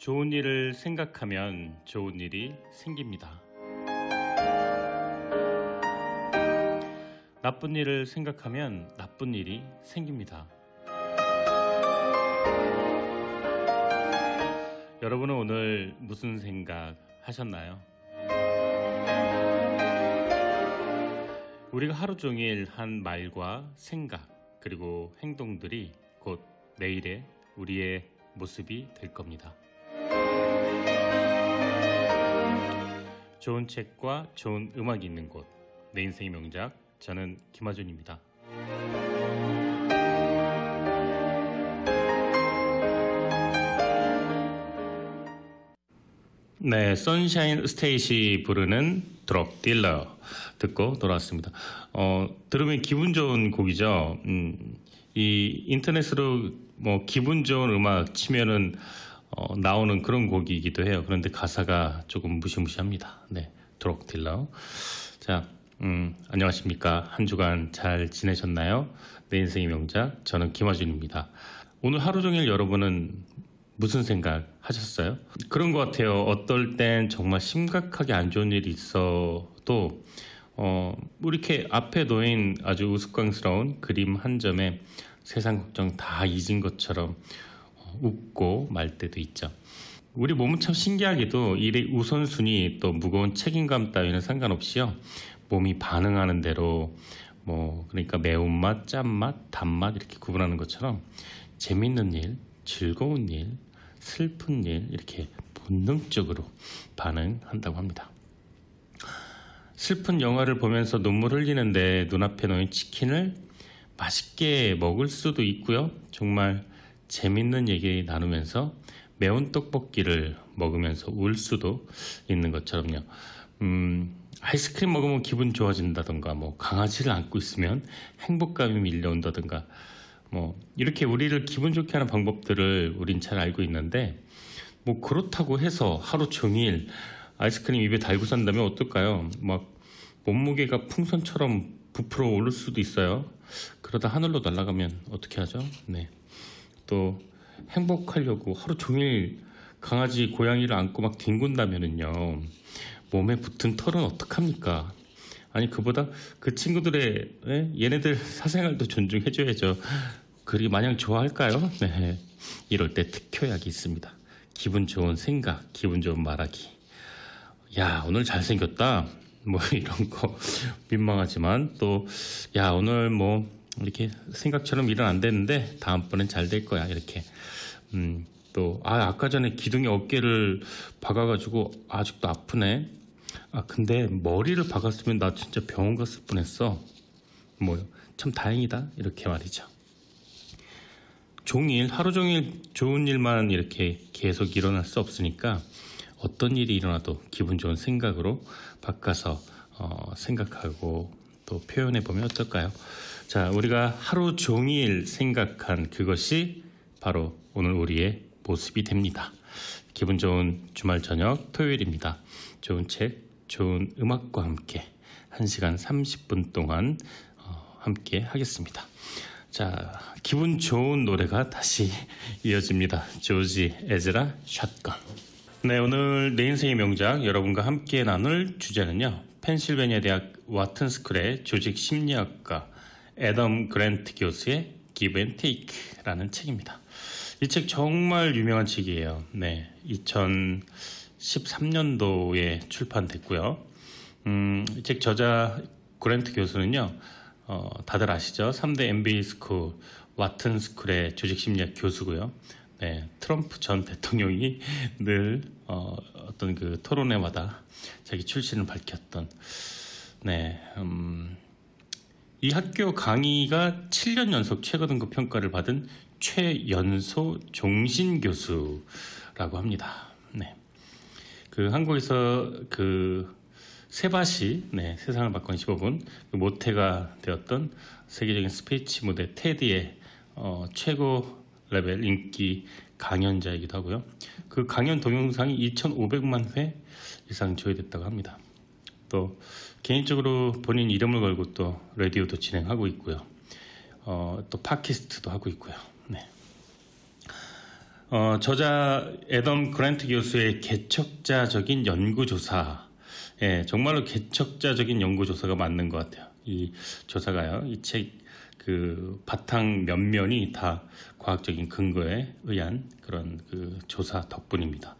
좋은 일을 생각하면 좋은 일이 생깁니다. 나쁜 일을 생각하면 나쁜 일이 생깁니다. 여러분은 오늘 무슨 생각 하셨나요? 우리가 하루 종일 한 말과 생각 그리고 행동들이 곧 내일의 우리의 모습이 될 겁니다. 좋은 책과 좋은 음악이 있는 곳, 내 인생의 명작, 저는 김하준입니다. 네, 선샤인 스테이시 부르는 드럭 딜러 듣고 돌아왔습니다. 들으면 기분 좋은 곡이죠. 이 인터넷으로 뭐 기분 좋은 음악 치면은 나오는 그런 곡이기도 해요. 그런데 가사가 조금 무시무시합니다. 네, 드럭 딜러. 자, 안녕하십니까. 한 주간 잘 지내셨나요? 내 인생의 명작, 저는 김하준입니다. 오늘 하루 종일 여러분은 무슨 생각 하셨어요? 그런 것 같아요. 어떨 땐 정말 심각하게 안 좋은 일이 있어도 이렇게 앞에 놓인 아주 우스꽝스러운 그림 한 점에 세상 걱정 다 잊은 것처럼 웃고 말 때도 있죠. 우리 몸은 참 신기하게도 일의 우선순위 또 무거운 책임감 따위는 상관없이요. 몸이 반응하는 대로 그러니까 매운맛, 짠맛, 단맛 이렇게 구분하는 것처럼 재밌는 일, 즐거운 일, 슬픈 일 이렇게 본능적으로 반응한다고 합니다. 슬픈 영화를 보면서 눈물 흘리는데 눈앞에 놓인 치킨을 맛있게 먹을 수도 있고요. 정말 재밌는 얘기 나누면서 매운 떡볶이를 먹으면서 울 수도 있는 것처럼요. 아이스크림 먹으면 기분 좋아진다던가 강아지를 안고 있으면 행복감이 밀려온다던가 이렇게 우리를 기분 좋게 하는 방법들을 우린 잘 알고 있는데 그렇다고 해서 하루 종일 아이스크림 입에 달고 산다면 어떨까요? 몸무게가 풍선처럼 부풀어 오를 수도 있어요. 그러다 하늘로 날아가면 어떻게 하죠? 네. 또 행복하려고 하루 종일 강아지, 고양이를 안고 막 뒹군다면은요, 몸에 붙은 털은 어떡합니까? 아니, 그보다 그 친구들의 얘네들 사생활도 존중해줘야죠. 그리 마냥 좋아할까요? 네. 이럴 때 특효약이 있습니다. 기분 좋은 생각, 기분 좋은 말하기. 야, 오늘 잘생겼다. 이런 거 민망하지만 또, 야, 오늘 이렇게 생각처럼 일은 안 됐는데 다음번엔 잘 될 거야. 이렇게. 또, 아까 전에 기둥에 어깨를 박아가지고 아직도 아프네. 근데 머리를 박았으면 나 진짜 병원 갔을 뻔했어. 참 다행이다. 이렇게 말이죠. 하루 종일 좋은 일만 이렇게 계속 일어날 수 없으니까 어떤 일이 일어나도 기분 좋은 생각으로 바꿔서 생각하고 또 표현해 보면 어떨까요? 자, 우리가 하루 종일 생각한 그것이 바로 오늘 우리의 모습이 됩니다. 기분 좋은 주말 저녁 토요일입니다. 좋은 책, 좋은 음악과 함께 1시간 30분 동안 함께 하겠습니다. 자, 기분 좋은 노래가 다시 이어집니다. 조지 에즈라 샷건. 네, 오늘 내 인생의 명작 여러분과 함께 나눌 주제는요. 펜실베니아 대학 와튼스쿨의 조직 심리학과 애덤 그랜트 교수의 Give and Take라는 책입니다. 이 책 정말 유명한 책이에요. 네, 2013년도에 출판됐고요. 이 책 저자 그랜트 교수는요, 다들 아시죠? 3대 MBA 스쿨, 와튼스쿨의 조직심리학 교수고요. 네, 트럼프 전 대통령이 늘 어떤 그 토론회마다 자기 출신을 밝혔던 이 학교 강의가 7년 연속 최고 등급 평가를 받은 최연소 종신 교수라고 합니다. 네, 그 한국에서 그 세바시, 세상을 바꾼 15분, 그 모태가 되었던 세계적인 스피치 무대 테드의 최고 레벨 인기 강연자이기도 하고요. 그 강연 동영상이 2,500만 회 이상 조회됐다고 합니다. 또 개인적으로 본인 이름을 걸고 또 라디오도 진행하고 있고요. 또 팟캐스트도 하고 있고요. 네. 저자 애덤 그랜트 교수의 개척자적인 연구조사, 정말로 개척자적인 연구조사가 맞는 것 같아요. 이 조사가요, 이 책 그 바탕 면면이 다 과학적인 근거에 의한 그런 그 조사 덕분입니다.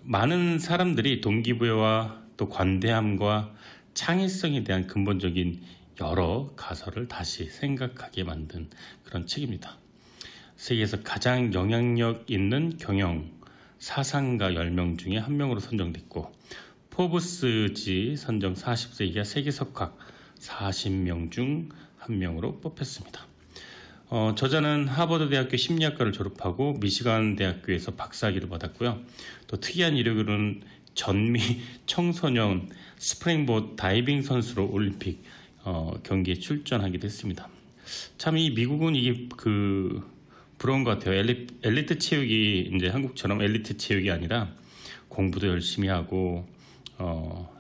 많은 사람들이 동기부여와 또 관대함과 창의성에 대한 근본적인 여러 가설을 다시 생각하게 만든 그런 책입니다. 세계에서 가장 영향력 있는 경영 사상가 10명 중에 한 명으로 선정됐고, 포브스지 선정 40세 이하 세계석학 40명 중 한 명으로 뽑혔습니다. 저자는 하버드 대학교 심리학과를 졸업하고 미시간 대학교에서 박사학위를 받았고요. 또 특이한 이력으로는 전미 청소년 스프링보드 다이빙 선수로 올림픽 경기에 출전하기도 했습니다. 참 이 미국은 이게 부러운 것 같아요. 엘리트 체육이 이제 한국처럼 엘리트 체육이 아니라 공부도 열심히 하고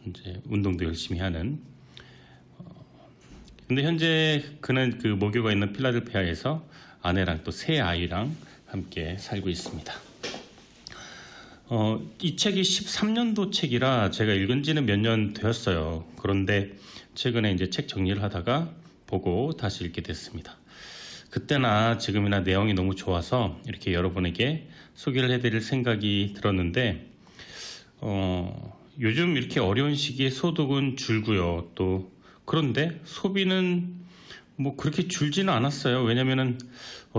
이제 운동도 열심히 하는. 근데 현재 그는 그 모교가 있는 필라델피아에서 아내랑 또 세 아이랑 함께 살고 있습니다. 이 책이 13년도 책이라 제가 읽은 지는 몇 년 되었어요. 그런데 최근에 이제 책 정리를 하다가 보고 다시 읽게 됐습니다. 그때나 지금이나 내용이 너무 좋아서 이렇게 여러분에게 소개를 해드릴 생각이 들었는데, 요즘 이렇게 어려운 시기에 소득은 줄고요. 또 그런데 소비는 뭐 그렇게 줄지는 않았어요. 왜냐면은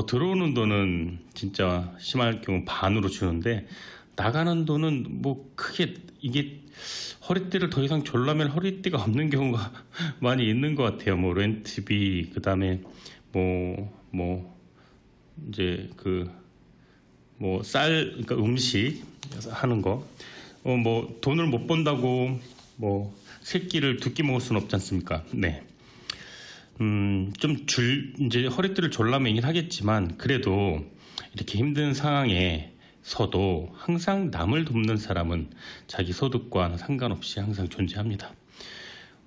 들어오는 돈은 진짜 심할 경우 반으로 주는데, 나가는 돈은 뭐 크게 이게 허리띠를 더 이상 졸라면 허리띠가 없는 경우가 많이 있는 것 같아요. 뭐 렌트비, 그 다음에 이제 그러니까 음식 하는 거, 뭐 돈을 못 번다고 뭐 새끼를 두 끼 먹을 수는 없지 않습니까? 네. 이제 허리띠를 졸라매긴 하겠지만, 그래도 이렇게 힘든 상황에서도 항상 남을 돕는 사람은 자기 소득과 상관없이 항상 존재합니다.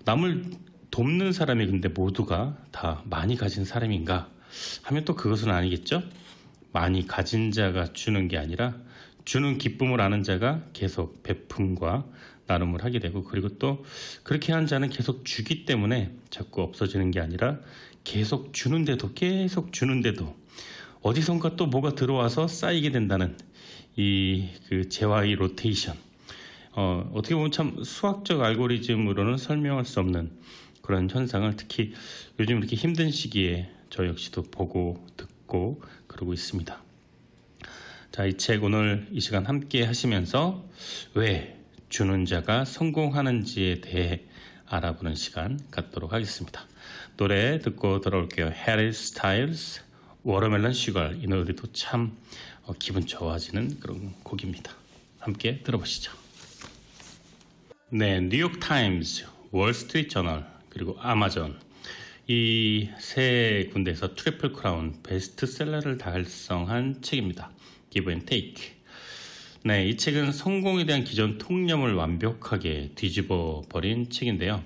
남을 돕는 사람이 근데 모두가 다 많이 가진 사람인가 하면 또 그것은 아니겠죠? 많이 가진 자가 주는 게 아니라 주는 기쁨을 아는 자가 계속 베품과 나눔을 하게 되고, 그리고 또 그렇게 한 자는 계속 주기 때문에 자꾸 없어지는 게 아니라 계속 주는데도 어디선가 또 뭐가 들어와서 쌓이게 된다는 그 재화의 로테이션. 어떻게 보면 참 수학적 알고리즘으로는 설명할 수 없는 그런 현상을 특히 요즘 이렇게 힘든 시기에 저 역시도 보고 듣고 그러고 있습니다. 자, 이 책 오늘 이 시간 함께 하시면서 왜 주는 자가 성공하는지에 대해 알아보는 시간 갖도록 하겠습니다. 노래 듣고 돌아올게요. 해리 스타일스, 워터멜론 슈거. 이 노래도 참 기분 좋아지는 그런 곡입니다. 함께 들어보시죠. 네, 뉴욕타임즈, 월스트리트저널, 그리고 아마존, 이 세 군데에서 트리플 크라운 베스트셀러를 달성한 책입니다. Give and Take. 네, 이 책은 성공에 대한 기존 통념을 완벽하게 뒤집어 버린 책인데요.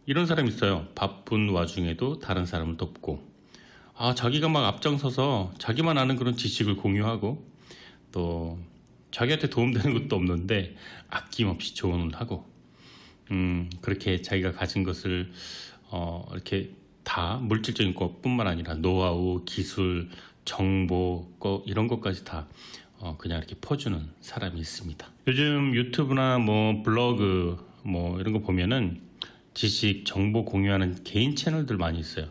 이런 사람이 있어요. 바쁜 와중에도 다른 사람을 돕고, 자기가 막 앞장서서 자기만 아는 그런 지식을 공유하고, 또 자기한테 도움되는 것도 없는데 아낌없이 조언을 하고, 그렇게 자기가 가진 것을 이렇게 다 물질적인 것뿐만 아니라 노하우, 기술, 정보, 이런 것까지 다 그냥 이렇게 퍼주는 사람이 있습니다. 요즘 유튜브나 뭐 블로그 뭐 이런 거 보면은 지식, 정보 공유하는 개인 채널들 많이 있어요.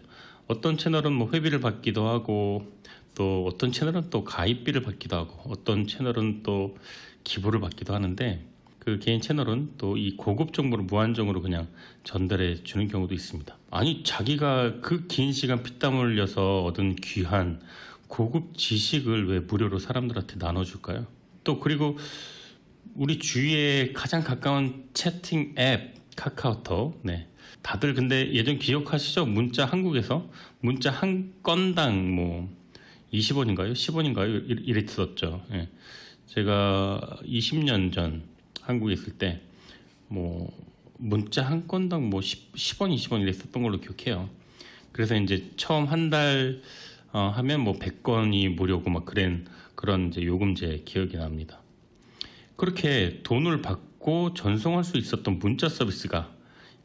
어떤 채널은 뭐 회비를 받기도 하고, 또 어떤 채널은 또 가입비를 받기도 하고, 어떤 채널은 또 기부를 받기도 하는데, 그 개인 채널은 또 이 고급 정보를 무한정으로 그냥 전달해 주는 경우도 있습니다. 아니, 자기가 그 긴 시간 피땀 흘려서 얻은 귀한 고급 지식을 왜 무료로 사람들한테 나눠줄까요? 또 그리고 우리 주위에 가장 가까운 채팅 앱 카카오톡, 네, 다들 근데 예전 기억하시죠? 문자, 한국에서 문자 한 건당 뭐 20원인가요? 10원인가요? 이랬었죠. 네. 제가 20년 전 한국에 있을 때 뭐 문자 한 건당 뭐 10원, 20원 이랬었던 걸로 기억해요. 그래서 이제 처음 한 달 하면 뭐 100건이 무료고 막 그런 이제 요금제 기억이 납니다. 그렇게 돈을 받고 전송할 수 있었던 문자 서비스가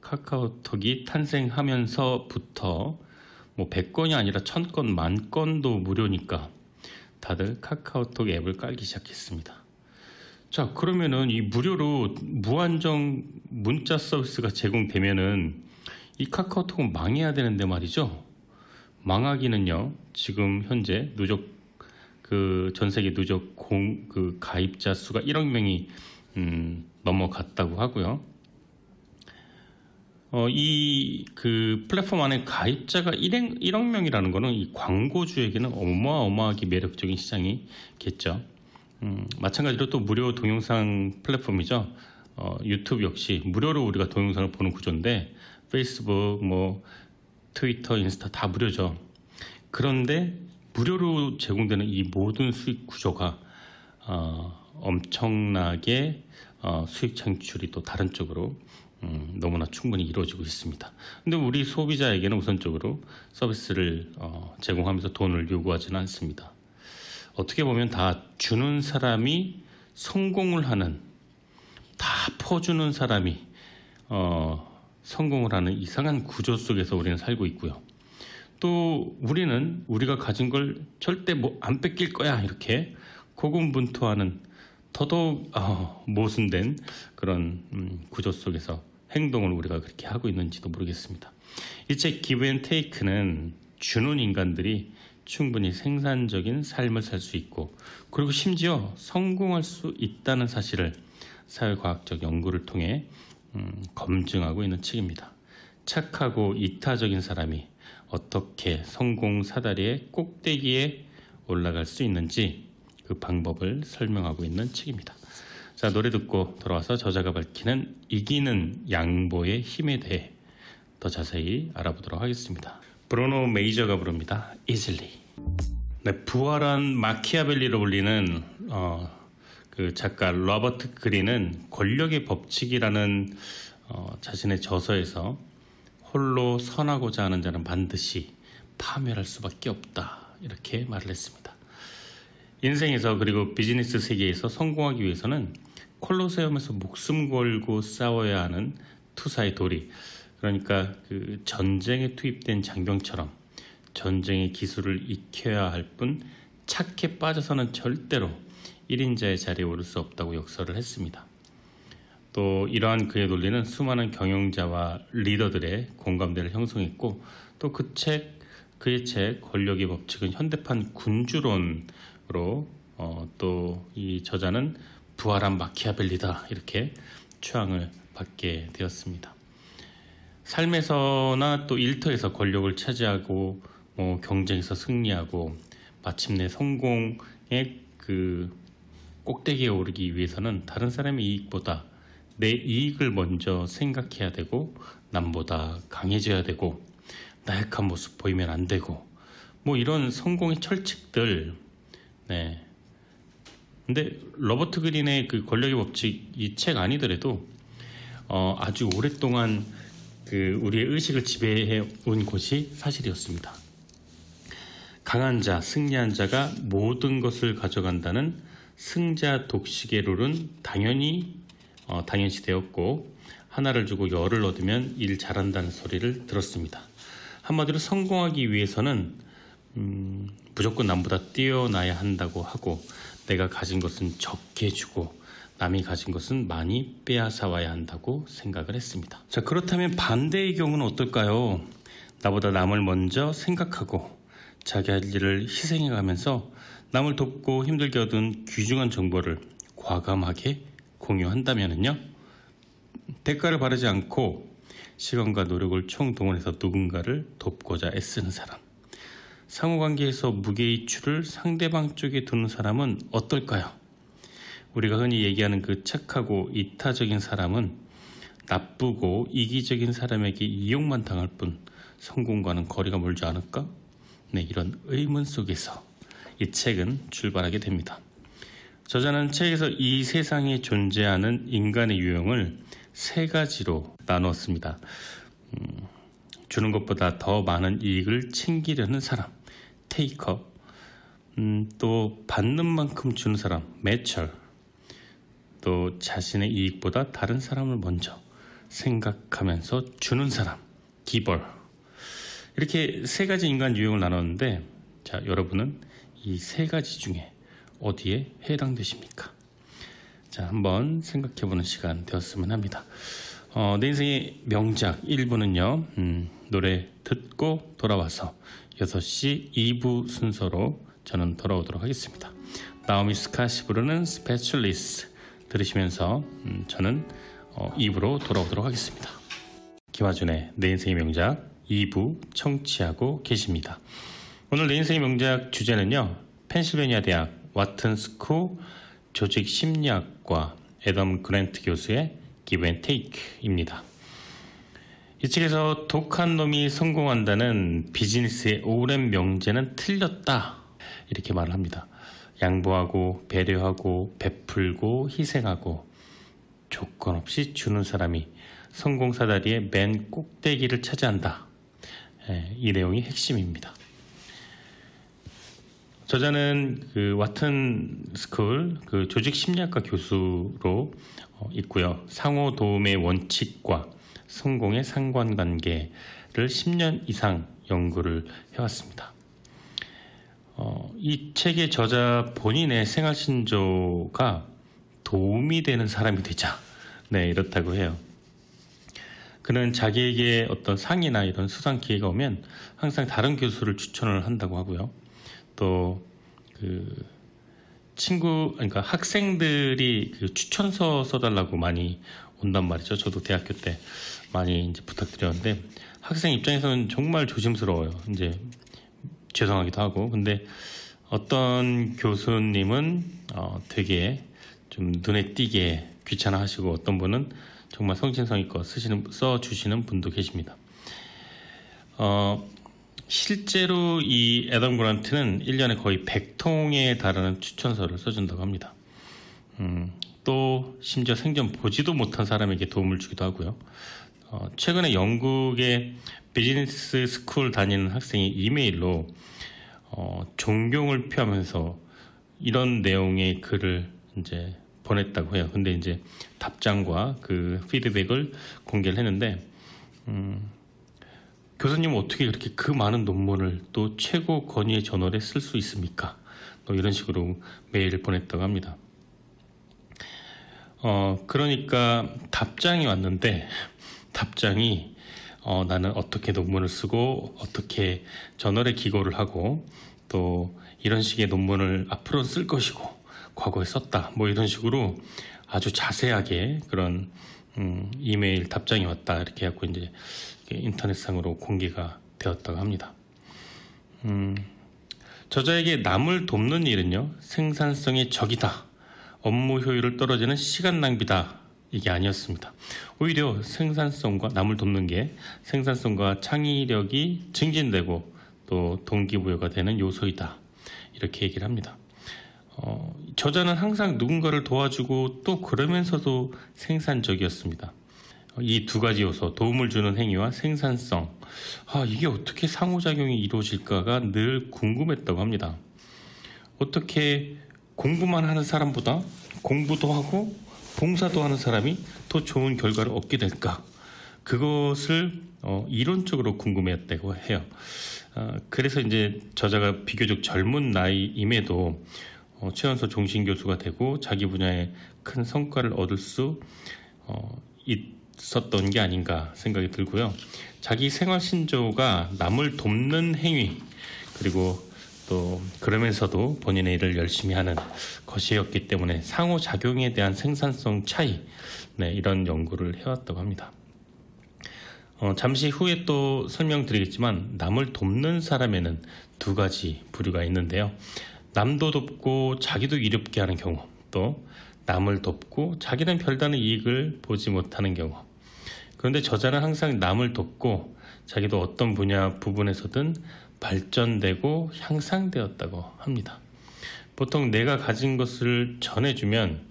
카카오톡이 탄생하면서부터 뭐 100건이 아니라 1000건, 10,000건도 무료니까 다들 카카오톡 앱을 깔기 시작했습니다. 자, 그러면은 이 무료로 무한정 문자 서비스가 제공되면은 이 카카오톡은 망해야 되는데 말이죠. 망하기는요, 지금 현재 전 세계 누적 가입자 수가 1억 명이 넘어갔다고 하고요. 이 플랫폼 안에 가입자가 1억 명이라는 거는 이 광고주에게는 어마어마하게 매력적인 시장이겠죠. 마찬가지로 또 무료 동영상 플랫폼이죠. 유튜브 역시 무료로 우리가 동영상을 보는 구조인데 페이스북, 뭐 트위터, 인스타 다 무료죠. 그런데 무료로 제공되는 이 모든 수익 구조가 엄청나게 수익 창출이 또 다른 쪽으로 너무나 충분히 이루어지고 있습니다. 근데 우리 소비자에게는 우선적으로 서비스를 제공하면서 돈을 요구하지는 않습니다. 어떻게 보면 다 주는 사람이 성공을 하는, 다 퍼주는 사람이 성공을 하는 이상한 구조 속에서 우리는 살고 있고요. 또 우리는 우리가 가진 걸 절대 안 뺏길 거야 이렇게 고군분투하는 더더욱 모순된 그런 구조 속에서 행동을 우리가 그렇게 하고 있는지도 모르겠습니다. 일체 기브 앤 테이크는 주는 인간들이 충분히 생산적인 삶을 살 수 있고, 그리고 심지어 성공할 수 있다는 사실을 사회과학적 연구를 통해 검증하고 있는 측입니다. 착하고 이타적인 사람이 어떻게 성공 사다리의 꼭대기에 올라갈 수 있는지 그 방법을 설명하고 있는 책입니다. 자, 노래 듣고 돌아와서 저자가 밝히는 이기는 양보의 힘에 대해 더 자세히 알아보도록 하겠습니다. 브루노 메이저가 부릅니다. Easily. 네, 부활한 마키아벨리로 불리는 그 작가 로버트 그린은 권력의 법칙이라는 자신의 저서에서 홀로 선하고자 하는 자는 반드시 파멸할 수밖에 없다 이렇게 말을 했습니다. 인생에서 그리고 비즈니스 세계에서 성공하기 위해서는 콜로세움에서 목숨 걸고 싸워야 하는 투사의 도리, 그러니까 그 전쟁에 투입된 장병처럼 전쟁의 기술을 익혀야 할 뿐 착해 빠져서는 절대로 1인자의 자리에 오를 수 없다고 역설을 했습니다. 또 이러한 그의 논리는 수많은 경영자와 리더들의 공감대를 형성했고, 또 그의 책 권력의 법칙은 현대판 군주론으로 또 이 저자는 부활한 마키아벨리다 이렇게 추앙을 받게 되었습니다. 삶에서나 또 일터에서 권력을 차지하고 경쟁에서 승리하고 마침내 성공의 그 꼭대기에 오르기 위해서는 다른 사람의 이익보다 내 이익을 먼저 생각해야 되고, 남보다 강해져야 되고, 나약한 모습 보이면 안 되고, 뭐 이런 성공의 철칙들. 네. 근데 로버트 그린의 그 권력의 법칙 이 책 아니더라도 아주 오랫동안 그 우리의 의식을 지배해 온 것이 사실이었습니다. 강한 자, 승리한 자가 모든 것을 가져간다는 승자 독식의 룰은 당연시 되었고, 하나를 주고 열을 얻으면 일 잘한다는 소리를 들었습니다. 한마디로 성공하기 위해서는 무조건 남보다 뛰어나야 한다고 하고, 내가 가진 것은 적게 주고 남이 가진 것은 많이 빼앗아와야 한다고 생각을 했습니다. 자, 그렇다면 반대의 경우는 어떨까요? 나보다 남을 먼저 생각하고 자기 할 일을 희생해가면서 남을 돕고 힘들게 얻은 귀중한 정보를 과감하게 공유한다면요, 대가를 바라지 않고 시간과 노력을 총동원해서 누군가를 돕고자 애쓰는 사람, 상호관계에서 무게이추를 상대방 쪽에 두는 사람은 어떨까요? 우리가 흔히 얘기하는 그 착하고 이타적인 사람은 나쁘고 이기적인 사람에게 이용만 당할 뿐 성공과는 거리가 멀지 않을까? 네, 이런 의문 속에서 이 책은 출발하게 됩니다. 저자는 책에서 이 세상에 존재하는 인간의 유형을 3가지로 나누었습니다. 주는 것보다 더 많은 이익을 챙기려는 사람, 테이커, 또 받는 만큼 주는 사람, 매철, 또 자신의 이익보다 다른 사람을 먼저 생각하면서 주는 사람, 기벌. 이렇게 세 가지 인간 유형을 나눴는데, 자, 여러분은 이 세 가지 중에 어디에 해당되십니까? 자, 한번 생각해보는 시간 되었으면 합니다. 내 인생의 명작 1부는요, 노래 듣고 돌아와서 6시 2부 순서로 저는 돌아오도록 하겠습니다. 나오미 스캇이 부르는 스페셜리스트 들으시면서 저는 2부로 돌아오도록 하겠습니다. 김하준의 내 인생의 명작 2부 청취하고 계십니다. 오늘 내 인생의 명작 주제는요, 펜실베니아 대학 와튼 스쿨 조직 심리학과 애덤 그랜트 교수의 Give and Take입니다. 이 책에서 독한 놈이 성공한다는 비즈니스의 오랜 명제는 틀렸다, 이렇게 말을 합니다. 양보하고 배려하고 베풀고 희생하고 조건 없이 주는 사람이 성공 사다리의 맨 꼭대기를 차지한다. 이 내용이 핵심입니다. 저자는 그 와튼 스쿨 그 조직 심리학과 교수로 있고요. 상호 도움의 원칙과 성공의 상관관계를 10년 이상 연구를 해왔습니다. 이 책의 저자 본인의 생활 신조가 도움이 되는 사람이 되자, 이렇다고 해요. 그는 자기에게 어떤 상이나 이런 수상 기회가 오면 항상 다른 교수를 추천을 한다고 하고요. 또 그 그러니까 학생들이 그 추천서 써달라고 많이 온단 말이죠. 저도 대학교 때 많이 이제 부탁드렸는데, 학생 입장에서는 정말 조심스러워요. 이제 죄송하기도 하고. 근데 어떤 교수님은 되게 좀 눈에 띄게 귀찮아하시고, 어떤 분은 정말 성심성의껏 써주시는 분도 계십니다. 실제로 이 애덤 그란트는 1년에 거의 100통에 달하는 추천서를 써준다고 합니다. 또 심지어 생전 보지도 못한 사람에게 도움을 주기도 하고요. 최근에 영국의 비즈니스 스쿨 다니는 학생이 이메일로 존경을 표하면서 이런 내용의 글을 이제 보냈다고 해요. 근데 이제 답장과 그 피드백을 공개를 했는데, 교수님은 어떻게 그렇게 그 많은 논문을 또 최고 권위의 저널에 쓸 수 있습니까? 또 이런 식으로 메일을 보냈다고 합니다. 그러니까 답장이 왔는데, 답장이 나는 어떻게 논문을 쓰고 어떻게 저널에 기고를 하고 또 이런 식의 논문을 앞으로 쓸 것이고 과거에 썼다, 뭐 이런 식으로 아주 자세하게 그런 이메일 답장이 왔다, 이렇게 해갖고 이제 인터넷상으로 공개가 되었다고 합니다. 저자에게 남을 돕는 일은요, 생산성의 적이다, 업무 효율을 떨어지는 시간 낭비다, 이게 아니었습니다. 오히려 생산성과 남을 돕는 게 생산성과 창의력이 증진되고 또 동기부여가 되는 요소이다, 이렇게 얘기를 합니다. 저자는 항상 누군가를 도와주고 또 그러면서도 생산적이었습니다. 이 두 가지 요소, 도움을 주는 행위와 생산성, 이게 어떻게 상호작용이 이루어질까가 늘 궁금했다고 합니다. 어떻게 공부만 하는 사람보다 공부도 하고 봉사도 하는 사람이 더 좋은 결과를 얻게 될까? 그것을 이론적으로 궁금해했다고 해요. 그래서 이제 저자가 비교적 젊은 나이임에도 최연소 종신교수가 되고 자기 분야에 큰 성과를 얻을 수 있었던 게 아닌가 생각이 들고요. 자기 생활 신조가 남을 돕는 행위, 그리고 또 그러면서도 본인의 일을 열심히 하는 것이었기 때문에 상호작용에 대한 생산성 차이, 이런 연구를 해왔다고 합니다. 잠시 후에 또 설명드리겠지만 남을 돕는 사람에는 두 가지 부류가 있는데요. 남도 돕고 자기도 이롭게 하는 경우, 또 남을 돕고 자기는 별다른 이익을 보지 못하는 경우. 그런데 저자는 항상 남을 돕고 자기도 어떤 부분에서든 발전되고 향상되었다고 합니다. 보통 내가 가진 것을 전해주면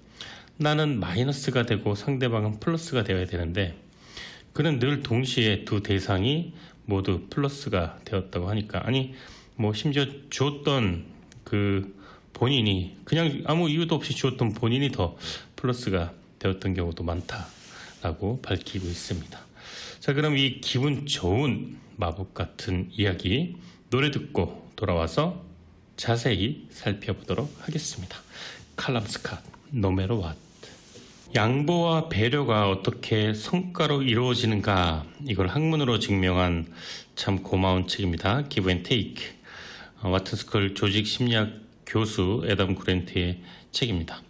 나는 마이너스가 되고 상대방은 플러스가 되어야 되는데, 그는 늘 동시에 두 대상이 모두 플러스가 되었다고 하니까, 아니 뭐 심지어 주었던 그 본인이 그냥 아무 이유도 없이 주었던 본인이 더 플러스가 되었던 경우도 많다라고 밝히고 있습니다. 자, 그럼 이 기분 좋은 마법 같은 이야기 노래 듣고 돌아와서 자세히 살펴보도록 하겠습니다. 칼럼 스캇, No Matter What. 양보와 배려가 어떻게 성과로 이루어지는가, 이걸 학문으로 증명한 참 고마운 책입니다. Give and Take. 와튼스쿨 조직심리학 교수 애덤 그랜트의 책입니다.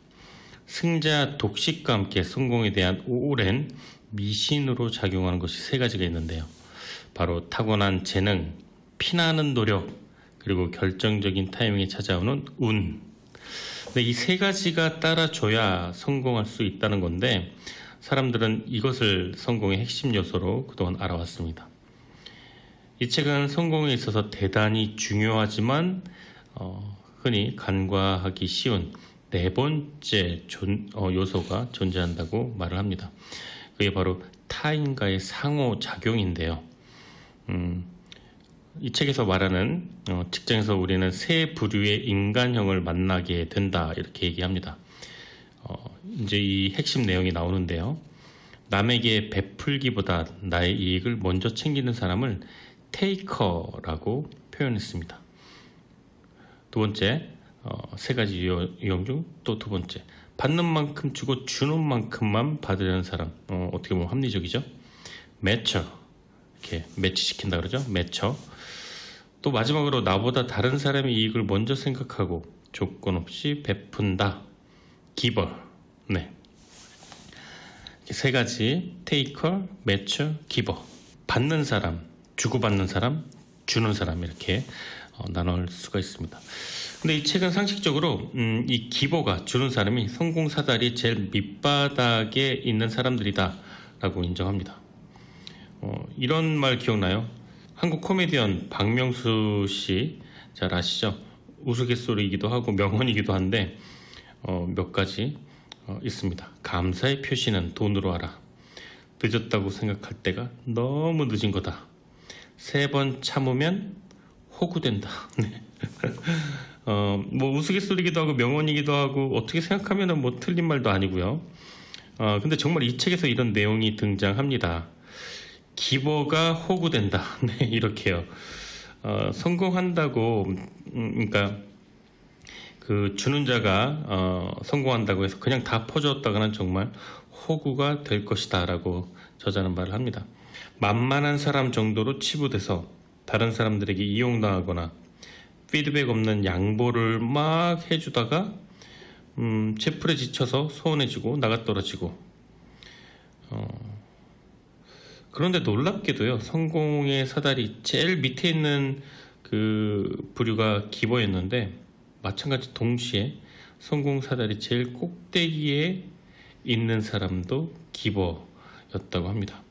승자 독식과 함께 성공에 대한 오랜 미신으로 작용하는 것이 세 가지가 있는데요. 바로 타고난 재능, 피나는 노력, 그리고 결정적인 타이밍에 찾아오는 운. 근데 이 세 가지가 따라줘야 성공할 수 있다는 건데, 사람들은 이것을 성공의 핵심 요소로 그동안 알아왔습니다. 이 책은 성공에 있어서 대단히 중요하지만 흔히 간과하기 쉬운 네 번째 요소가 존재한다고 말을 합니다. 그게 바로 타인과의 상호작용인데요. 이 책에서 말하는 직장에서 우리는 세 부류의 인간형을 만나게 된다, 이렇게 얘기합니다. 이제 이 핵심 내용이 나오는데요. 남에게 베풀기보다 나의 이익을 먼저 챙기는 사람을 테이커라고 표현했습니다. 두 번째, 세 가지 유형 중 또 두 번째, 받는 만큼 주고 주는 만큼만 받으려는 사람, 어떻게 보면 합리적이죠. 매처, 이렇게 매치시킨다 그러죠. 매처. 또 마지막으로 나보다 다른 사람의 이익을 먼저 생각하고 조건 없이 베푼다. 기버. 네. 세 가지, 테이커, 매처, 기버. 받는 사람, 주고받는 사람, 주는 사람, 이렇게 나눌 수가 있습니다. 근데 이 책은 상식적으로 이 기버가, 주는 사람이 성공 사다리 제일 밑바닥에 있는 사람들이다 라고 인정합니다. 이런 말 기억나요? 한국 코미디언 박명수 씨 잘 아시죠? 우스갯소리이기도 하고 명언이기도 한데 몇 가지 있습니다. 감사의 표시는 돈으로 하라. 늦었다고 생각할 때가 너무 늦은 거다. 3번 참으면 호구된다. 네. 뭐 우스갯소리기도 하고 명언이기도 하고 어떻게 생각하면 뭐 틀린 말도 아니고요. 근데 정말 이 책에서 이런 내용이 등장합니다. 기버가 호구된다. 네, 이렇게요. 성공한다고, 그러니까 그 주는 자가 성공한다고 해서 그냥 다 퍼주었다가는 정말 호구가 될 것이다 라고 저자는 말을 합니다. 만만한 사람 정도로 치부돼서 다른 사람들에게 이용당하거나 피드백 없는 양보를 막 해주다가 채플에 지쳐서 소원해지고 나가떨어지고, 그런데 놀랍게도요, 성공의 사다리 제일 밑에 있는 그 부류가 기버였는데 마찬가지 동시에 성공 사다리 제일 꼭대기에 있는 사람도 기버였다고 합니다.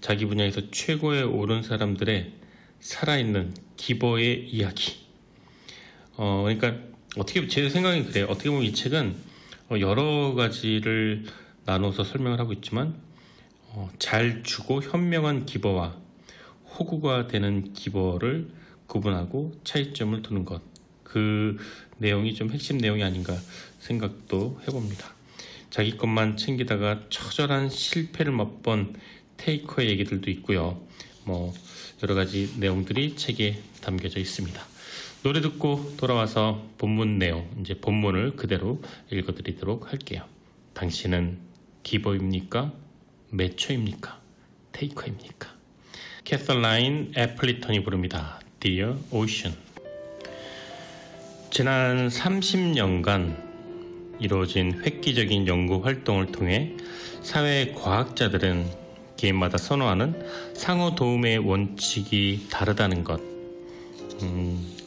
자기 분야에서 최고에 오른 사람들의 살아있는 기버의 이야기. 그러니까 어떻게, 제 생각엔 그래요. 어떻게 보면 이 책은 여러 가지를 나눠서 설명을 하고 있지만 잘 주고 현명한 기버와 호구가 되는 기버를 구분하고 차이점을 두는 것, 그 내용이 좀 핵심 내용이 아닌가 생각도 해봅니다. 자기 것만 챙기다가 처절한 실패를 맛본 테이커의 얘기들도 있고요. 뭐 여러 가지 내용들이 책에 담겨져 있습니다. 노래 듣고 돌아와서 본문 내용, 이제 본문을 그대로 읽어드리도록 할게요. 당신은 기버입니까? 매처입니까? 테이커입니까? 캐서라인 애플리턴이 부릅니다. Dear Ocean. 지난 30년간 이루어진 획기적인 연구 활동을 통해 사회 과학자들은 개인마다 선호하는 상호 도움의 원칙이 다르다는 것,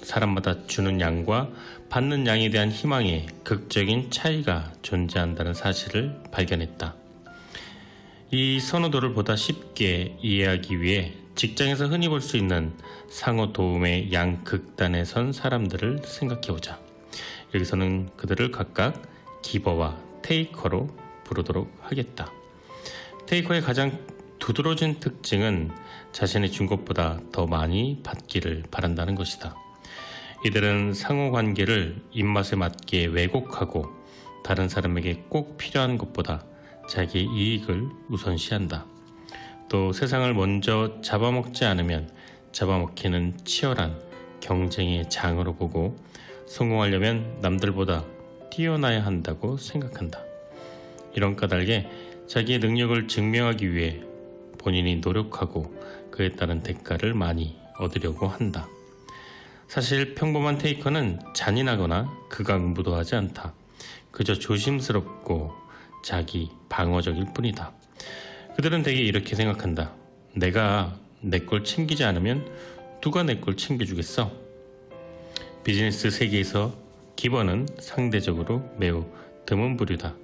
사람마다 주는 양과 받는 양에 대한 희망에 극적인 차이가 존재한다는 사실을 발견했다. 이 선호도를 보다 쉽게 이해하기 위해 직장에서 흔히 볼 수 있는 상호 도움의 양극단에 선 사람들을 생각해보자. 여기서는 그들을 각각 기버와 테이커로 부르도록 하겠다. 테이커의 가장 두드러진 특징은 자신이 준 것보다 더 많이 받기를 바란다는 것이다. 이들은 상호관계를 입맛에 맞게 왜곡하고 다른 사람에게 꼭 필요한 것보다 자기 이익을 우선시한다. 또 세상을 먼저 잡아먹지 않으면 잡아먹히는 치열한 경쟁의 장으로 보고 성공하려면 남들보다 뛰어나야 한다고 생각한다. 이런 까닭에 자기의 능력을 증명하기 위해 본인이 노력하고 그에 따른 대가를 많이 얻으려고 한다. 사실 평범한 테이커는 잔인하거나 극악무도하지 않다. 그저 조심스럽고 자기 방어적일 뿐이다. 그들은 대개 이렇게 생각한다. 내가 내 걸 챙기지 않으면 누가 내 걸 챙겨주겠어? 비즈니스 세계에서 기버는 상대적으로 매우 드문 부류다.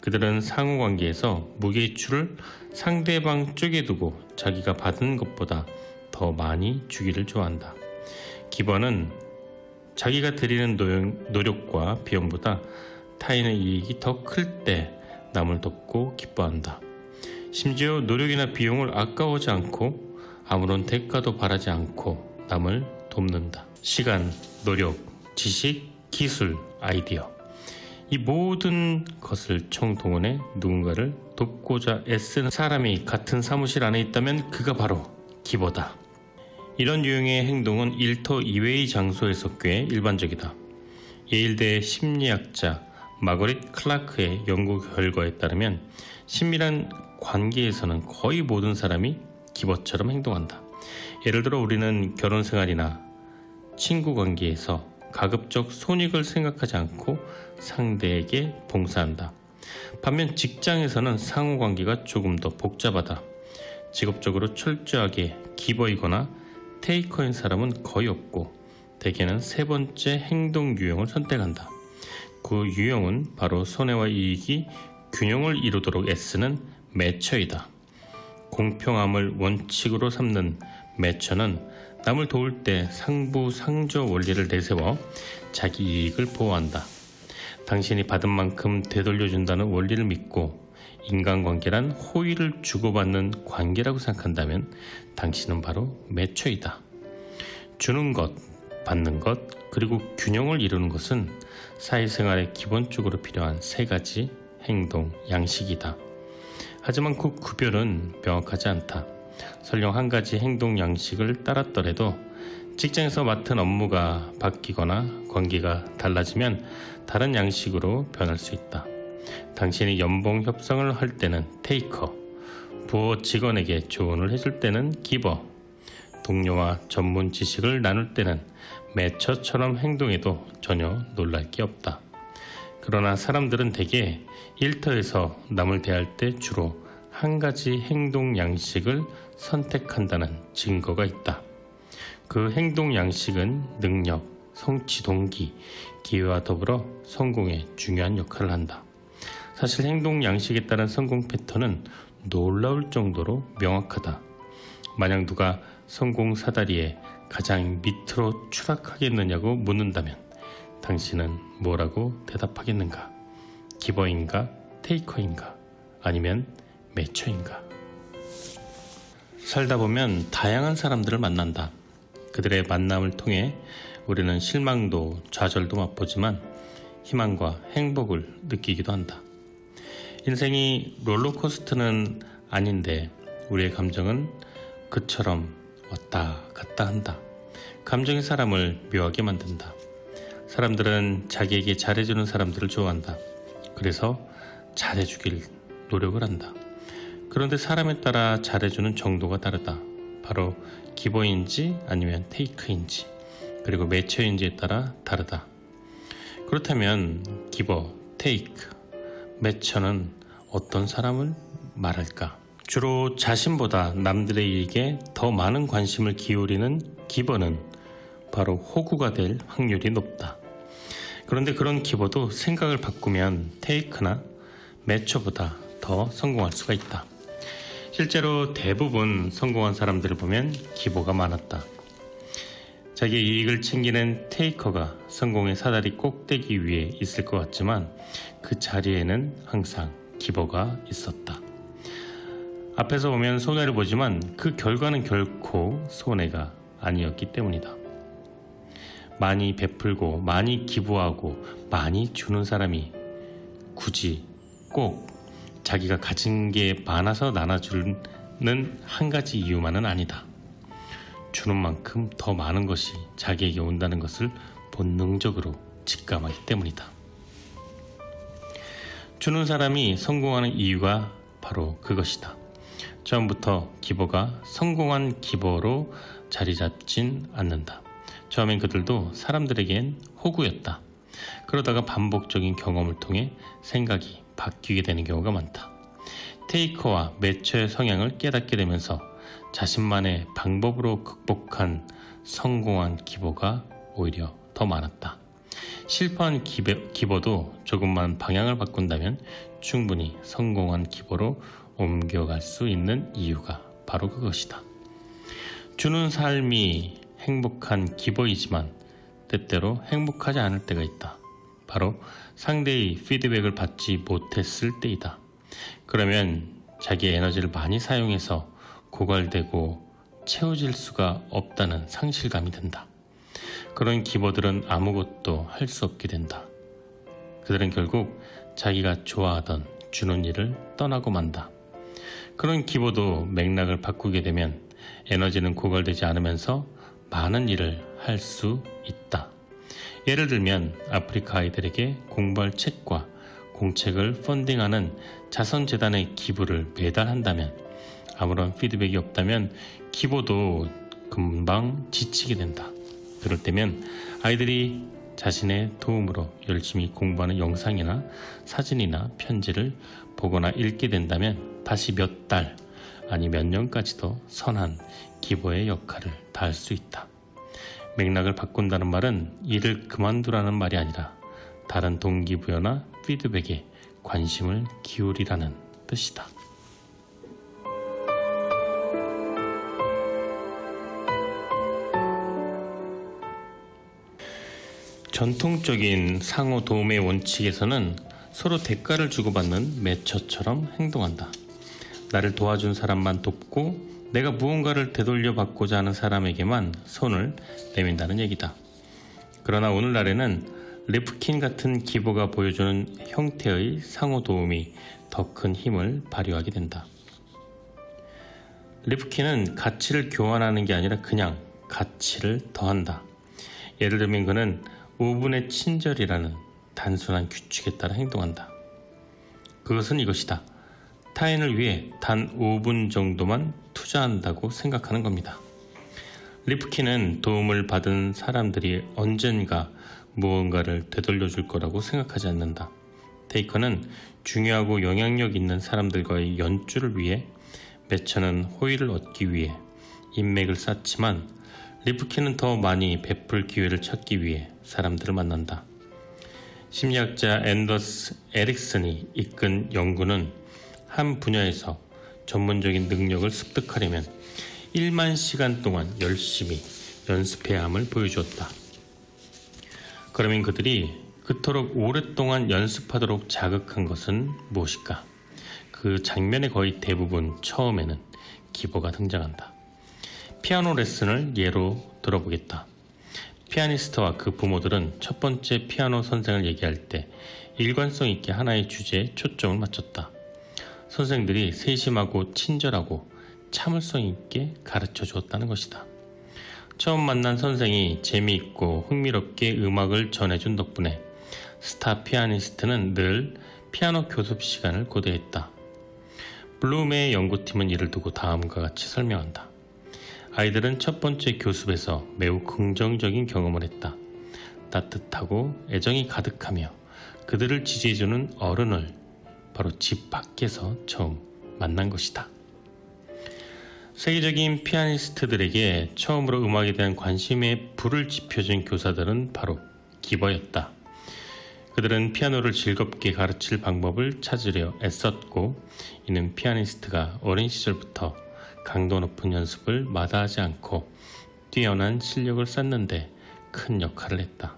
그들은 상호관계에서 무게추를 상대방 쪽에 두고 자기가 받은 것보다 더 많이 주기를 좋아한다. 기버는 자기가 들이는 노력과 비용보다 타인의 이익이 더 클 때 남을 돕고 기뻐한다. 심지어 노력이나 비용을 아까워하지 않고 아무런 대가도 바라지 않고 남을 돕는다. 시간, 노력, 지식, 기술, 아이디어, 이 모든 것을 총동원해 누군가를 돕고자 애쓰는 사람이 같은 사무실 안에 있다면 그가 바로 기버다. 이런 유형의 행동은 일터 이외의 장소에서 꽤 일반적이다. 예일대 심리학자 마거릿 클라크의 연구 결과에 따르면 친밀한 관계에서는 거의 모든 사람이 기버처럼 행동한다. 예를 들어 우리는 결혼 생활이나 친구 관계에서 가급적 손익을 생각하지 않고 상대에게 봉사한다. 반면 직장에서는 상호관계가 조금 더 복잡하다. 직업적으로 철저하게 기버이거나 테이커인 사람은 거의 없고 대개는 세 번째 행동 유형을 선택한다. 그 유형은 바로 손해와 이익이 균형을 이루도록 애쓰는 매처이다. 공평함을 원칙으로 삼는 매처는 남을 도울 때 상부상조 원리를 내세워 자기 이익을 보호한다. 당신이 받은 만큼 되돌려준다는 원리를 믿고 인간관계란 호의를 주고받는 관계라고 생각한다면 당신은 바로 매처이다. 주는 것, 받는 것, 그리고 균형을 이루는 것은 사회생활에 기본적으로 필요한 세 가지 행동 양식이다. 하지만 그 구별은 명확하지 않다. 설령 한 가지 행동 양식을 따랐더라도 직장에서 맡은 업무가 바뀌거나 관계가 달라지면 다른 양식으로 변할 수 있다. 당신이 연봉 협상을 할 때는 테이커, 부하 직원에게 조언을 해줄 때는 기버, 동료와 전문 지식을 나눌 때는 매처처럼 행동해도 전혀 놀랄 게 없다. 그러나 사람들은 대개 일터에서 남을 대할 때 주로 한 가지 행동 양식을 선택한다는 증거가 있다. 그 행동 양식은 능력, 성취 동기, 기회와 더불어 성공에 중요한 역할을 한다. 사실 행동 양식에 따른 성공 패턴은 놀라울 정도로 명확하다. 만약 누가 성공 사다리에 가장 밑으로 추락하겠느냐고 묻는다면 당신은 뭐라고 대답하겠는가? 기버인가? 테이커인가? 아니면 매처인가? 살다 보면 다양한 사람들을 만난다. 그들의 만남을 통해 우리는 실망도 좌절도 맛보지만 희망과 행복을 느끼기도 한다. 인생이 롤러코스터는 아닌데 우리의 감정은 그처럼 왔다 갔다 한다. 감정이 사람을 묘하게 만든다. 사람들은 자기에게 잘해주는 사람들을 좋아한다. 그래서 잘해주길 노력을 한다. 그런데 사람에 따라 잘해주는 정도가 다르다. 바로 기버인지 아니면 테이크인지 그리고 매처인지에 따라 다르다. 그렇다면 기버, 테이크, 매처는 어떤 사람을 말할까? 주로 자신보다 남들의 일에 더 많은 관심을 기울이는 기버는 바로 호구가 될 확률이 높다. 그런데 그런 기버도 생각을 바꾸면 테이크나 매처보다 더 성공할 수가 있다. 실제로 대부분 성공한 사람들을 보면 기버가 많았다. 자기의 이익을 챙기는 테이커가 성공의 사다리 꼭대기 위에 있을 것 같지만 그 자리에는 항상 기버가 있었다. 앞에서 보면 손해를 보지만 그 결과는 결코 손해가 아니었기 때문이다. 많이 베풀고 많이 기부하고 많이 주는 사람이 굳이 꼭 자기가 가진 게 많아서 나눠주는 한 가지 이유만은 아니다. 주는 만큼 더 많은 것이 자기에게 온다는 것을 본능적으로 직감하기 때문이다. 주는 사람이 성공하는 이유가 바로 그것이다. 처음부터 기버가 성공한 기버로 자리 잡진 않는다. 처음엔 그들도 사람들에겐 호구였다. 그러다가 반복적인 경험을 통해 생각이 바뀌게 되는 경우가 많다. 테이커와 매처의 성향을 깨닫게 되면서 자신만의 방법으로 극복한 성공한 기버가 오히려 더 많았다. 실패한 기버도 조금만 방향을 바꾼다면 충분히 성공한 기버로 옮겨갈 수 있는 이유가 바로 그것이다. 주는 삶이 행복한 기버이지만 때때로 행복하지 않을 때가 있다. 바로 상대의 피드백을 받지 못했을 때이다. 그러면 자기의 에너지를 많이 사용해서 고갈되고 채워질 수가 없다는 상실감이 든다. 그런 기버들은 아무것도 할 수 없게 된다. 그들은 결국 자기가 좋아하던 주는 일을 떠나고 만다. 그런 기버도 맥락을 바꾸게 되면 에너지는 고갈되지 않으면서 많은 일을 할 수 있다. 예를 들면 아프리카 아이들에게 공부할 책과 공책을 펀딩하는 자선재단의 기부를 매달 한다면 아무런 피드백이 없다면 기부도 금방 지치게 된다. 그럴 때면 아이들이 자신의 도움으로 열심히 공부하는 영상이나 사진이나 편지를 보거나 읽게 된다면 다시 몇 달 아니 몇 년까지도 선한 기부의 역할을 다할 수 있다. 맥락을 바꾼다는 말은 일을 그만두라는 말이 아니라 다른 동기부여나 피드백에 관심을 기울이라는 뜻이다. 전통적인 상호 도움의 원칙에서는 서로 대가를 주고받는 매처처럼 행동한다. 나를 도와준 사람만 돕고 내가 무언가를 되돌려 받고자 하는 사람에게만 손을 내민다는 얘기다. 그러나 오늘날에는 리프킨 같은 기부가 보여주는 형태의 상호 도움이 더 큰 힘을 발휘하게 된다. 리프킨은 가치를 교환하는 게 아니라 그냥 가치를 더한다. 예를 들면 그는 5분의 친절이라는 단순한 규칙에 따라 행동한다. 그것은 이것이다. 타인을 위해 단 5분 정도만 투자한다고 생각하는 겁니다. 리프킨은 도움을 받은 사람들이 언젠가 무언가를 되돌려줄 거라고 생각하지 않는다. 테이커는 중요하고 영향력 있는 사람들과의 연주를 위해, 매처는 호의를 얻기 위해 인맥을 쌓지만 리프킨은 더 많이 베풀 기회를 찾기 위해 사람들을 만난다. 심리학자 앤더스 에릭슨이 이끈 연구는 한 분야에서 전문적인 능력을 습득하려면 1만 시간 동안 열심히 연습해야 함을 보여주었다. 그러면 그들이 그토록 오랫동안 연습하도록 자극한 것은 무엇일까? 그 장면의 거의 대부분 처음에는 기버가 등장한다. 피아노 레슨을 예로 들어보겠다. 피아니스트와 그 부모들은 첫 번째 피아노 선생을 얘기할 때 일관성 있게 하나의 주제에 초점을 맞췄다. 선생들이 세심하고 친절하고 참을성 있게 가르쳐 주었다는 것이다. 처음 만난 선생이 재미있고 흥미롭게 음악을 전해준 덕분에 스타 피아니스트는 늘 피아노 교습 시간을 고대했다. 블룸의 연구팀은 이를 두고 다음과 같이 설명한다. 아이들은 첫 번째 교습에서 매우 긍정적인 경험을 했다. 따뜻하고 애정이 가득하며 그들을 지지해주는 어른을 바로 집 밖에서 처음 만난 것이다. 세계적인 피아니스트들에게 처음으로 음악에 대한 관심에 불을 지펴준 교사들은 바로 기버였다. 그들은 피아노를 즐겁게 가르칠 방법을 찾으려 애썼고, 이는 피아니스트가 어린 시절부터 강도 높은 연습을 마다하지 않고 뛰어난 실력을 쌓는데 큰 역할을 했다.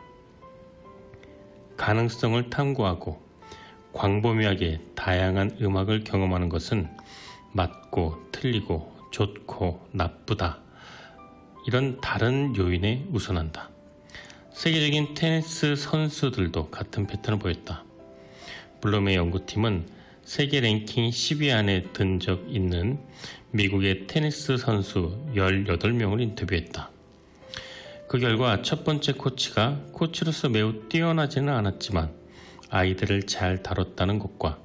가능성을 탐구하고 광범위하게 다양한 음악을 경험하는 것은 맞고 틀리고 좋고 나쁘다, 이런 다른 요인에 우선한다. 세계적인 테니스 선수들도 같은 패턴을 보였다. 블룸의 연구팀은 세계 랭킹 10위 안에 든 적 있는 미국의 테니스 선수 18명을 인터뷰했다. 그 결과 첫 번째 코치가 코치로서 매우 뛰어나지는 않았지만 아이들을 잘 다뤘다는 것과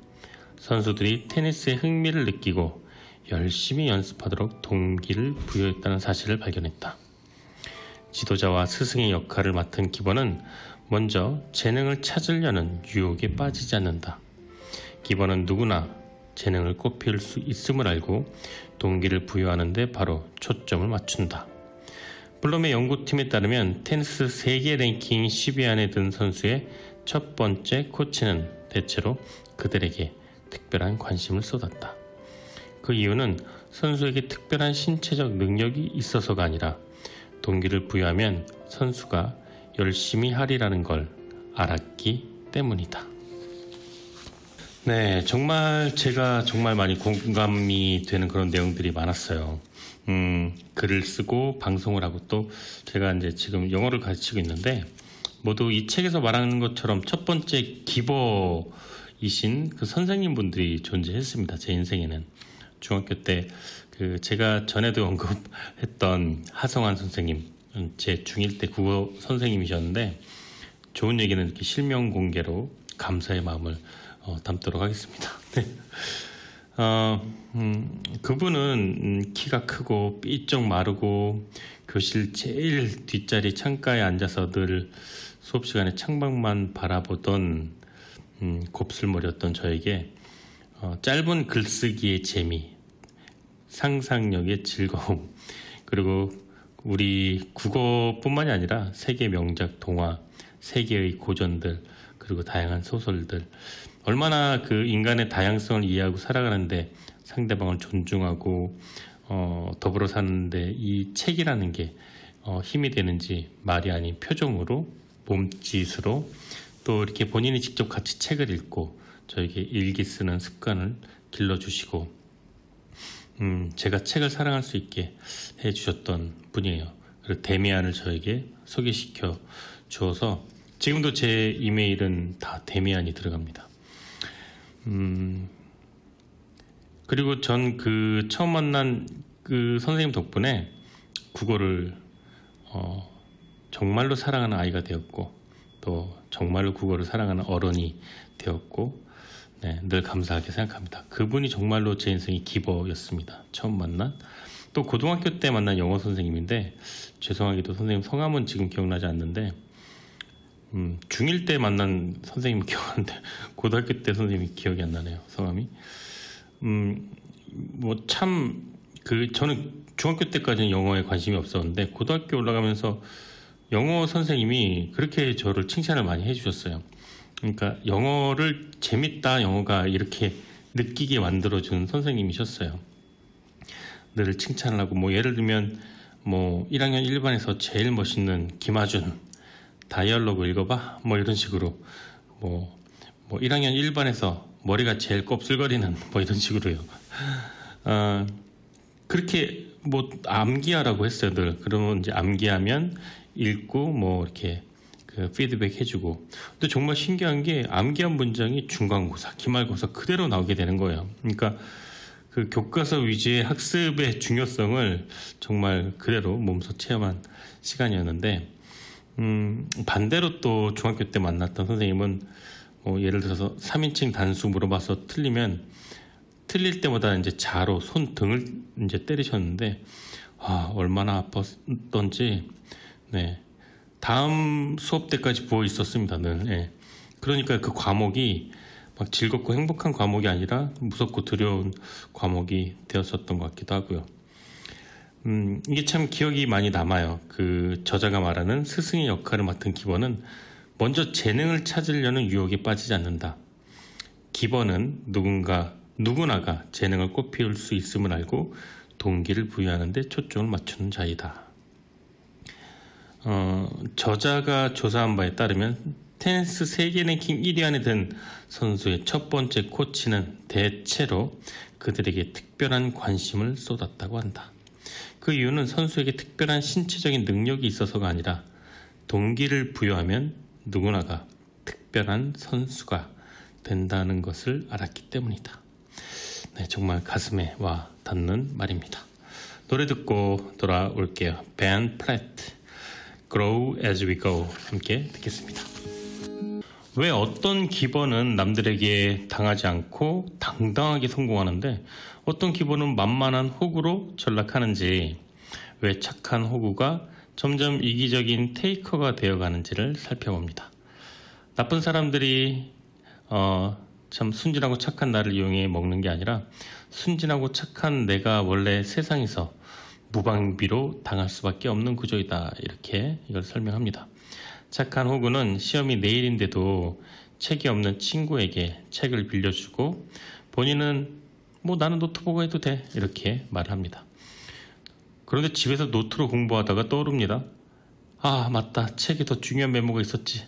선수들이 테니스에 흥미를 느끼고 열심히 연습하도록 동기를 부여했다는 사실을 발견했다. 지도자와 스승의 역할을 맡은 기본은 먼저 재능을 찾으려는 유혹에 빠지지 않는다. 기본은 누구나 재능을 꽃피울 수 있음을 알고 동기를 부여하는 데 바로 초점을 맞춘다. 블룸의 연구팀에 따르면 테니스 세계 랭킹 10위 안에 든 선수의 첫 번째 코치는 대체로 그들에게 특별한 관심을 쏟았다. 그 이유는 선수에게 특별한 신체적 능력이 있어서가 아니라 동기를 부여하면 선수가 열심히 하리라는 걸 알았기 때문이다. 네, 제가 정말 많이 공감이 되는 그런 내용들이 많았어요. 글을 쓰고 방송을 하고 또 제가 이제 지금 영어를 가르치고 있는데 모두 이 책에서 말하는 것처럼 첫 번째 기버이신 그 선생님분들이 존재했습니다. 제 인생에는. 중학교 때 제가 전에도 언급했던 하성환 선생님, 제 중1 때 국어 선생님이셨는데 좋은 얘기는 이렇게 실명 공개로 감사의 마음을 담도록 하겠습니다. 네. 그분은 키가 크고 삐쩍 마르고 교실 제일 뒷자리 창가에 앉아서 늘 수업 시간에 창밖만 바라보던 곱슬머리였던 저에게 짧은 글쓰기의 재미, 상상력의 즐거움, 그리고 우리 국어뿐만이 아니라 세계 명작 동화, 세계의 고전들, 그리고 다양한 소설들, 얼마나 그 인간의 다양성을 이해하고 살아가는데 상대방을 존중하고 더불어 사는데 이 책이라는 게 힘이 되는지 말이 아닌 표정으로, 몸짓으로, 또 이렇게 본인이 직접 같이 책을 읽고 저에게 일기 쓰는 습관을 길러주시고 제가 책을 사랑할 수 있게 해주셨던 분이에요. 그리고 데미안을 저에게 소개시켜 주어서 지금도 제 이메일은 다 데미안이 들어갑니다. 그리고 전 그 처음 만난 그 선생님 덕분에 국어를 정말로 사랑하는 아이가 되었고 또 정말로 국어를 사랑하는 어른이 되었고 네, 늘 감사하게 생각합니다. 그분이 정말로 제 인생의 기버였습니다. 처음 만난 또 고등학교 때 만난 영어 선생님인데 죄송하게도 선생님 성함은 지금 기억나지 않는데 중1 때 만난 선생님은 기억하는데 고등학교 때 선생님이 기억이 안 나네요. 성함이 저는 중학교 때까지는 영어에 관심이 없었는데 고등학교 올라가면서 영어 선생님이 그렇게 저를 칭찬을 많이 해주셨어요. 그러니까 영어를 재밌다, 영어가 이렇게 느끼게 만들어준 선생님이셨어요. 늘 칭찬을 하고 예를 들면 1학년 1반에서 제일 멋있는 김하준 다이얼로그 읽어봐 이런 식으로 1학년 1반에서 머리가 제일 곱슬거리는 이런 식으로요. 그렇게 암기하라고 했어요. 늘 그러면 이제 암기하면 읽고 이렇게 그 피드백 해주고. 근데 정말 신기한 게 암기한 문장이 중간고사, 기말고사 그대로 나오게 되는 거예요. 그러니까 그 교과서 위주의 학습의 중요성을 정말 그대로 몸소 체험한 시간이었는데 반대로 또 중학교 때 만났던 선생님은 예를 들어서 3인칭 단수 물어봐서 틀릴 때마다 이제 자로 손등을 이제 때리셨는데 얼마나 아팠던지 네. 다음 수업 때까지 부어 있었습니다. 네. 그러니까 그 과목이 막 즐겁고 행복한 과목이 아니라 무섭고 두려운 과목이 되었었던 것 같기도 하고요. 이게 참 기억이 많이 남아요. 그 저자가 말하는 스승의 역할을 맡은 기본은 먼저 재능을 찾으려는 유혹에 빠지지 않는다. 기본은 누구나가 재능을 꽃피울 수 있음을 알고 동기를 부여하는 데 초점을 맞추는 자이다. 저자가 조사한 바에 따르면 테니스 세계 랭킹 1위 안에 든 선수의 첫 번째 코치는 대체로 그들에게 특별한 관심을 쏟았다고 한다. 그 이유는 선수에게 특별한 신체적인 능력이 있어서가 아니라 동기를 부여하면 누구나가 특별한 선수가 된다는 것을 알았기 때문이다. 네, 정말 가슴에 와 닿는 말입니다. 노래 듣고 돌아올게요. 벤 플랫, Grow as we go 함께 듣겠습니다. 왜 어떤 기본은 남들에게 당하지 않고 당당하게 성공하는데 어떤 기본은 만만한 호구로 전락하는지, 왜 착한 호구가 점점 이기적인 테이커가 되어가는지를 살펴봅니다. 나쁜 사람들이 참 순진하고 착한 나를 이용해 먹는 게 아니라 순진하고 착한 내가 원래 세상에서 무방비로 당할 수밖에 없는 구조이다. 이렇게 이걸 설명합니다. 착한 호구는 시험이 내일인데도 책이 없는 친구에게 책을 빌려주고 본인은 나는 노트북 해도 돼 이렇게 말합니다. 그런데 집에서 노트로 공부하다가 떠오릅니다. 아 맞다, 책에 더 중요한 메모가 있었지.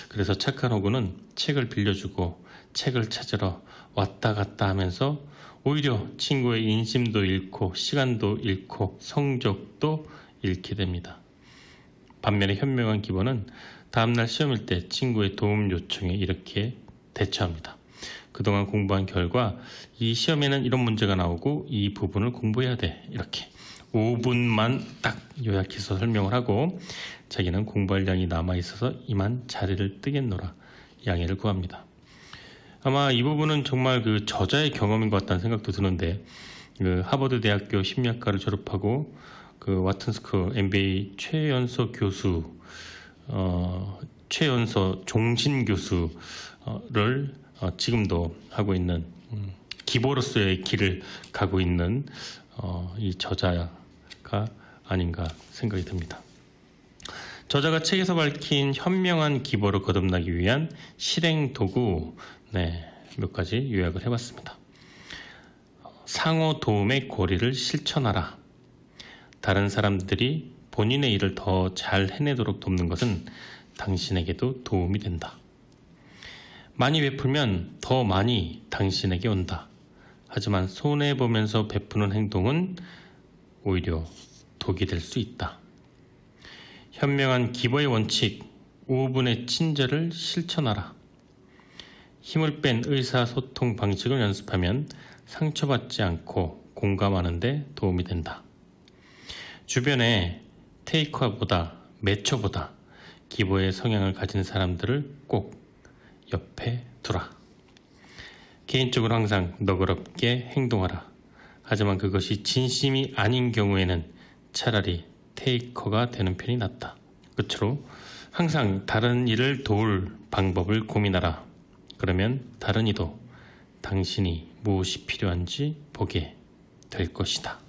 그래서 착한 호구는 책을 빌려주고 책을 찾으러 왔다 갔다 하면서 오히려 친구의 인심도 잃고 시간도 잃고 성적도 잃게 됩니다. 반면에 현명한 기본은 다음날 시험일 때 친구의 도움 요청에 이렇게 대처합니다. 그동안 공부한 결과 이 시험에는 이런 문제가 나오고 이 부분을 공부해야 돼. 이렇게 5분만 딱 요약해서 설명을 하고 자기는 공부할 양이 남아있어서 이만 자리를 뜨겠노라 양해를 구합니다. 아마 이 부분은 정말 그 저자의 경험인 것 같다는 생각도 드는데, 그 하버드 대학교 심리학과를 졸업하고 그 와튼스쿨 MBA 최연소 교수, 최연소 종신 교수를 지금도 하고 있는 기보로서의 길을 가고 있는 이 저자가 아닌가 생각이 듭니다. 저자가 책에서 밝힌 현명한 기보를 거듭나기 위한 실행 도구 몇 가지 요약을 해봤습니다. 상호 도움의 고리를 실천하라. 다른 사람들이 본인의 일을 더 잘 해내도록 돕는 것은 당신에게도 도움이 된다. 많이 베풀면 더 많이 당신에게 온다. 하지만 손해보면서 베푸는 행동은 오히려 독이 될 수 있다. 현명한 기보의 원칙 5분의 친절을 실천하라. 힘을 뺀 의사소통 방식을 연습하면 상처받지 않고 공감하는 데 도움이 된다. 주변에 테이커보다 매처보다 기보의 성향을 가진 사람들을 꼭 옆에 두라. 개인적으로 항상 너그럽게 행동하라. 하지만 그것이 진심이 아닌 경우에는 차라리 테이커가 되는 편이 낫다. 끝으로 항상 다른 이를 도울 방법을 고민하라. 그러면 다른 이도 당신이 무엇이 필요한지 보게 될 것이다.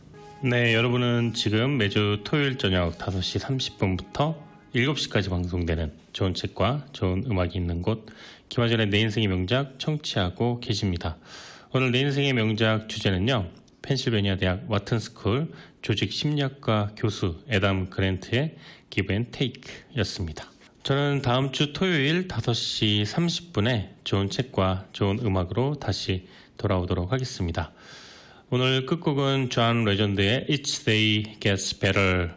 네, 여러분은 지금 매주 토요일 저녁 5시 30분부터 7시까지 방송되는 좋은 책과 좋은 음악이 있는 곳 김하준의 내 인생의 명작 청취하고 계십니다. 오늘 내 인생의 명작 주제는요, 펜실베니아 대학 와튼스쿨 조직심리학과 교수 애담 그랜트의 Give and Take였습니다. 저는 다음 주 토요일 5시 30분에 좋은 책과 좋은 음악으로 다시 돌아오도록 하겠습니다. 오늘 끝곡은 존 레전드의 Each Day Gets Better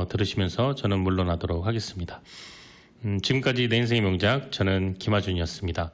들으시면서 저는 물러나도록 하겠습니다. 지금까지 내 인생의 명작, 저는 김하준이었습니다.